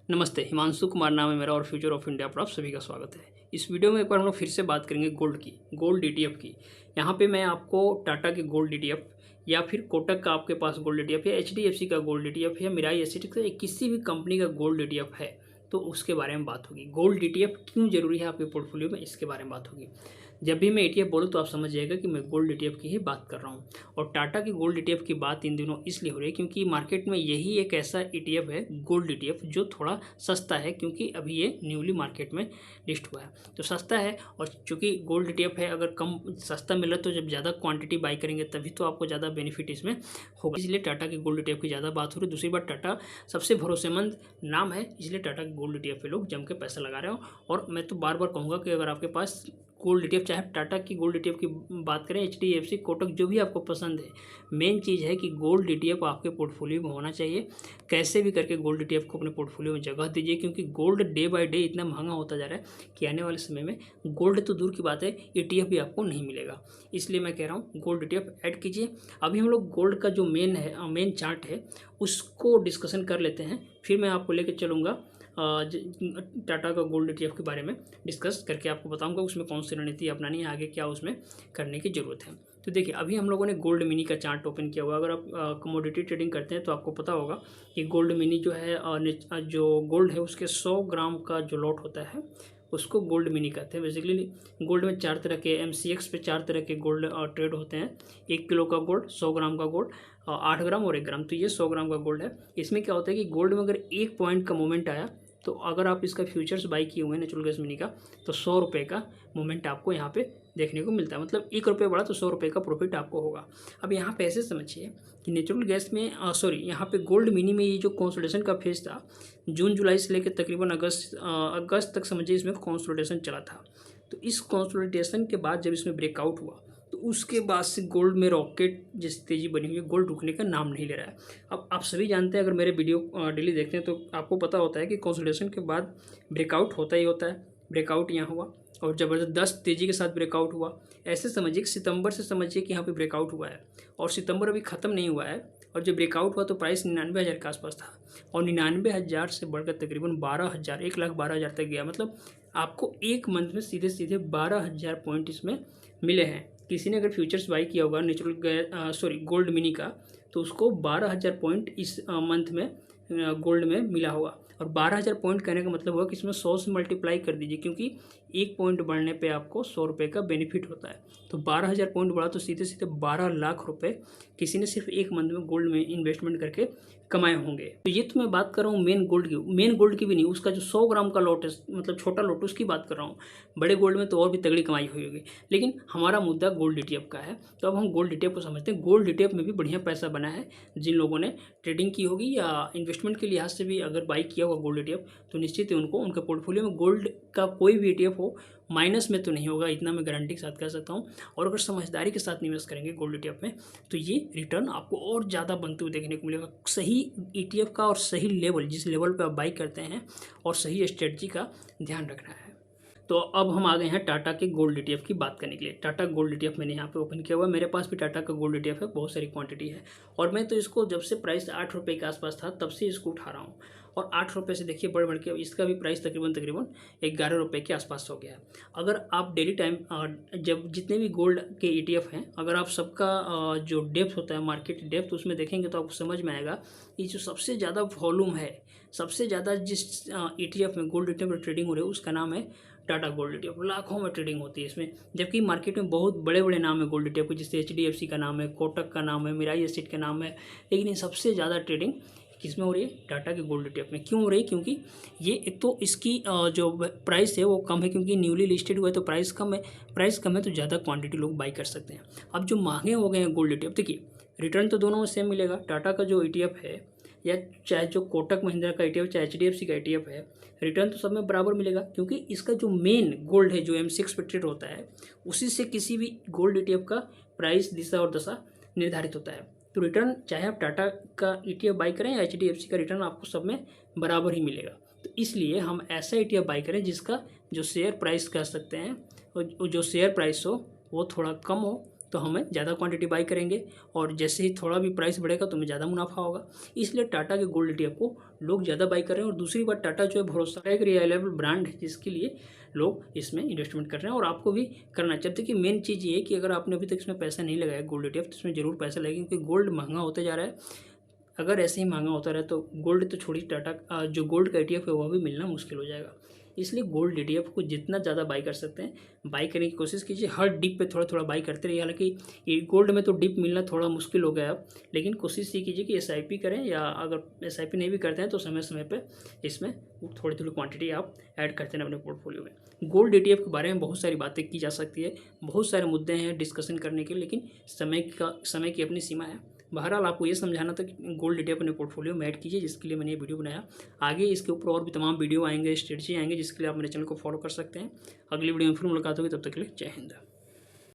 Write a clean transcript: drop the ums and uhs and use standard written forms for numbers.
नमस्ते, हिमांशु कुमार नाम है मेरा और फ्यूचर ऑफ इंडिया पर आप सभी का स्वागत है। इस वीडियो में एक बार हम लोग फिर से बात करेंगे गोल्ड की, गोल्ड डीटीएफ की। यहाँ पे मैं आपको टाटा की गोल्ड डीटीएफ या फिर कोटक का आपके पास गोल्ड डीटीएफ या एचडीएफसी का गोल्ड डीटीएफ या मिराई एसेट का किसी भी कंपनी का गोल्ड डीटीएफ है तो उसके बारे में बात होगी। गोल्ड डीटीएफ क्यों जरूरी है आपके पोर्टफोलियो में, इसके बारे में बात होगी। जब भी मैं ईटीएफ बोलूँ तो आप समझ जाएगा कि मैं गोल्ड डीटीएफ की ही बात कर रहा हूँ। और टाटा की गोल्ड डीटीएफ की बात इन दिनों इसलिए हो रही है क्योंकि मार्केट में यही एक ऐसा ईटीएफ है गोल्ड डीटीएफ जो थोड़ा सस्ता है, क्योंकि अभी ये न्यूली मार्केट में लिस्ट हुआ है तो सस्ता है। और चूंकि गोल्ड डीटीएफ है, अगर कम सस्ता मिल रहा है तो जब ज़्यादा क्वांटिटी बाई करेंगे तभी तो आपको ज़्यादा बेनिफिट इसमें होगा, इसलिए टाटा की गोल्ड डीटीएफ की ज़्यादा बात हो रही है। दूसरी बात, टाटा सबसे भरोसेमंद नाम है, इसलिए टाटा की गोल्ड डीटीएफ पे लोग जम के पैसा लगा रहे हो। और मैं तो बार बार कहूँगा कि अगर आपके पास गोल्ड डीटीएफ, चाहे टाटा की गोल्ड डीटीएफ की बात करें, एचडीएफसी, कोटक, जो भी आपको पसंद है, मेन चीज़ है कि गोल्ड डीटीएफ आपके पोर्टफोलियो में होना चाहिए। कैसे भी करके गोल्ड डीटीएफ को अपने पोर्टफोलियो में जगह दीजिए, क्योंकि गोल्ड डे बाय डे इतना महंगा होता जा रहा है कि आने वाले समय में गोल्ड तो दूर की बात है, ईटीएफ भी आपको नहीं मिलेगा। इसलिए मैं कह रहा हूँ गोल्ड डीटीएफ ऐड कीजिए। अभी हम लोग गोल्ड का जो मेन चार्ट है उसको डिस्कशन कर लेते हैं, फिर मैं आपको लेकर चलूँगा टाटा का गोल्ड डीटीएफ के बारे में डिस्कस करके आपको बताऊंगा उसमें कौन सी रणनीति अपनानी है, आगे क्या उसमें करने की ज़रूरत है। तो देखिए, अभी हम लोगों ने गोल्ड मिनी का चार्ट ओपन किया हुआ। अगर आप कमोडिटी ट्रेडिंग करते हैं तो आपको पता होगा कि गोल्ड मिनी जो है, जो गोल्ड है उसके 100 ग्राम का जो लॉट होता है उसको गोल्ड मिनी कहते हैं। बेसिकली गोल्ड में 4 तरह के, एमसीएक्स पे 4 तरह के गोल्ड ट्रेड होते हैं। 1 किलो का गोल्ड, 100 ग्राम का गोल्ड, 8 ग्राम और 1 ग्राम। तो ये 100 ग्राम का गोल्ड है। इसमें क्या होता है कि गोल्ड में अगर 1 पॉइंट का मूवमेंट आया तो अगर आप इसका फ्यूचर्स बाई किए हुए हैं नेचुरल गैस मिनी का, तो 100 रुपये का मूवमेंट आपको यहाँ पे देखने को मिलता है। मतलब 1 रुपये बढ़ा तो 100 रुपये का प्रॉफिट आपको होगा। अब यहाँ पे ऐसे समझिए कि नेचुरल गैस में यहाँ पे गोल्ड मिनी में ये जो कंसोलिडेशन का फेज था, जून जुलाई से लेकर तकरीबन अगस्त तक समझिए इसमें कंसोलिडेशन चला था। तो इस कंसोलिडेशन के बाद जब इसमें ब्रेकआउट हुआ तो उसके बाद से गोल्ड में रॉकेट जैसी तेज़ी बनी हुई है, गोल्ड रुकने का नाम नहीं ले रहा है। अब आप सभी जानते हैं, अगर मेरे वीडियो डेली देखते हैं तो आपको पता होता है कि कंसोलिडेशन के बाद ब्रेकआउट होता ही होता है। ब्रेकआउट यहाँ हुआ और ज़बरदस्त तेज़ी के साथ ब्रेकआउट हुआ। ऐसे समझिए कि सितंबर से समझिए कि यहाँ पे ब्रेकआउट हुआ है और सितंबर अभी ख़त्म नहीं हुआ है। और जब ब्रेकआउट हुआ तो प्राइस 99,000 के आसपास था और 99,000 से बढ़कर तकरीबन 12,000, 1,12,000 तक गया। मतलब आपको एक मंथ में सीधे सीधे 12,000 पॉइंट इसमें मिले हैं। किसी ने अगर फ्यूचर्स बाई किया होगा गोल्ड मिनी का, तो उसको 12,000 पॉइंट इस मंथ में गोल्ड में मिला होगा। और 12,000 पॉइंट कहने का मतलब हुआ कि इसमें 100 से मल्टीप्लाई कर दीजिए, क्योंकि 1 पॉइंट बढ़ने पे आपको 100 रुपये का बेनिफिट होता है। तो 12,000 पॉइंट बढ़ा तो सीधे सीधे 12 लाख रुपए किसी ने सिर्फ एक मंथ में गोल्ड में इन्वेस्टमेंट करके कमाए होंगे। तो ये तो मैं बात कर रहा हूँ मेन गोल्ड की भी नहीं, उसका जो 100 ग्राम का लॉट है, मतलब छोटा लॉट, उसकी बात कर रहा हूँ। बड़े गोल्ड में तो और भी तगड़ी कमाई हुई होगी, लेकिन हमारा मुद्दा गोल्ड डीटीएफ का है। तो अब हम गोल्ड डीटीएफ को समझते हैं। गोल्ड डीटीएफ में भी बढ़िया पैसा बना है। जिन लोगों ने ट्रेडिंग की होगी या इन्वेस्टमेंट के लिहाज से भी अगर बाई किया होगा गोल्ड डीटीएफ, तो निश्चित ही उनको उनके पोर्टफोलियो में गोल्ड का कोई भी ईटीएफ हो माइनस में तो नहीं होगा, इतना मैं गारंटी के साथ कह सकता हूँ। और अगर समझदारी के साथ निवेश करेंगे गोल्ड ईटीएफ में तो ये रिटर्न आपको और ज़्यादा बनते हुए देखने को मिलेगा। सही ईटीएफ का और सही लेवल, जिस लेवल पे आप बाई करते हैं, और सही स्ट्रेटजी का ध्यान रखना है। तो अब हम आ गए हैं टाटा के गोल्ड ईटीएफ की बात करने के लिए। टाटा गोल्ड ईटीएफ मैंने यहाँ पे ओपन किया हुआ है। मेरे पास भी टाटा का गोल्ड ईटीएफ है, बहुत सारी क्वांटिटी है। और मैं तो इसको जब से प्राइस 8 रुपये के आसपास था तब से इसको उठा रहा हूँ। और 8 रुपये से देखिए बढ़ के इसका भी प्राइस तकरीबन 11 रुपये के आसपास हो गया है। अगर आप डेली टाइम जब जितने भी गोल्ड के ईटीएफ हैं, अगर आप सबका जो डेप्थ होता है, मार्केट डेप्थ, उसमें देखेंगे तो आपको समझ में आएगा कि जो सबसे ज़्यादा वॉल्यूम है, सबसे ज़्यादा जिस ईटीएफ में गोल्ड ईटीएफ में ट्रेडिंग हो रही है उसका नाम है टाटा गोल्ड ईटीएफ। लाखों में ट्रेडिंग होती है इसमें, जबकि मार्केट में बहुत बड़े बड़े नाम है गोल्ड ईटीएफ के, जैसे एचडीएफसी का नाम है, कोटक का नाम है, मिराई एसेट का नाम है। लेकिन ये सबसे ज़्यादा ट्रेडिंग किसमें हो रही है? टाटा के गोल्ड ईटीएफ में। क्यों हो रही है? क्योंकि ये एक तो इसकी जो प्राइस है वो कम है, क्योंकि न्यूली लिस्टेड हुआ है तो प्राइस कम है तो ज़्यादा क्वांटिटी लोग बाई कर सकते हैं। अब जो महंगे हो गए हैं गोल्ड ईटीएफ, देखिए रिटर्न तो दोनों में सेम मिलेगा। टाटा का जो ईटीएफ है या चाहे जो कोटक महिंद्रा का ईटीएफ, चाहे एचडीएफसी का ईटीएफ है, रिटर्न तो सब में बराबर मिलेगा, क्योंकि इसका जो मेन गोल्ड है जो एमसीएक्स पे ट्रेड होता है, उसी से किसी भी गोल्ड ईटीएफ का प्राइस, दिशा और दशा निर्धारित होता है। तो रिटर्न चाहे आप टाटा का ईटीएफ बाई करें या एचडीएफसी का, रिटर्न आपको सब में बराबर ही मिलेगा। तो इसलिए हम ऐसा ईटीएफ बाई करें जिसका जो शेयर प्राइस कह सकते हैं, और जो शेयर प्राइस हो वो थोड़ा कम हो, तो हमें ज़्यादा क्वांटिटी बाई करेंगे और जैसे ही थोड़ा भी प्राइस बढ़ेगा तो हमें ज़्यादा मुनाफा होगा। इसलिए टाटा के गोल्ड ETF को लोग ज़्यादा बाई कर रहे हैं। और दूसरी बात, टाटा जो है भरोसा एक रिलायबल ब्रांड है जिसके लिए लोग इसमें इन्वेस्टमेंट कर रहे हैं और आपको भी करना चाहिए। देखिए मेन चीज़ ये है कि अगर आपने अभी तक इसमें पैसा नहीं लगाया गोल्ड ETF, तो इसमें ज़रूर पैसा लगेगा, क्योंकि गोल्ड महंगा होते जा रहा है। अगर ऐसे ही महंगा होता रहे तो गोल्ड तो छोड़ी, टाटा जो गोल्ड का ETF है वह भी मिलना मुश्किल हो जाएगा। इसलिए गोल्ड ETF को जितना ज़्यादा बाई कर सकते हैं बाई करने की कोशिश कीजिए। हर डिप पे थोड़ा थोड़ा बाई करते रहिए। हालांकि ये गोल्ड में तो डिप मिलना थोड़ा मुश्किल हो गया अब, लेकिन कोशिश ये कीजिए कि SIP करें, या अगर SIP नहीं भी करते हैं तो समय समय पे इसमें थोड़ी थोड़ी क्वांटिटी आप ऐड करते हैं अपने पोर्टफोलियो में। गोल्ड ETF के बारे में बहुत सारी बातें की जा सकती है, बहुत सारे मुद्दे हैं डिस्कशन करने के, लेकिन समय की अपनी सीमा है। बहरहाल आपको ये समझाना था कि गोल्ड ETF अपने पोर्टफोलियो में ऐड कीजिए, जिसके लिए मैंने ये वीडियो बनाया। आगे इसके ऊपर और भी तमाम वीडियो आएंगे, स्ट्रेटजी आएंगे, जिसके लिए आप मेरे चैनल को फॉलो कर सकते हैं। अगली वीडियो में फिर मुलाकात होगी, तब तक के लिए जय हिंद।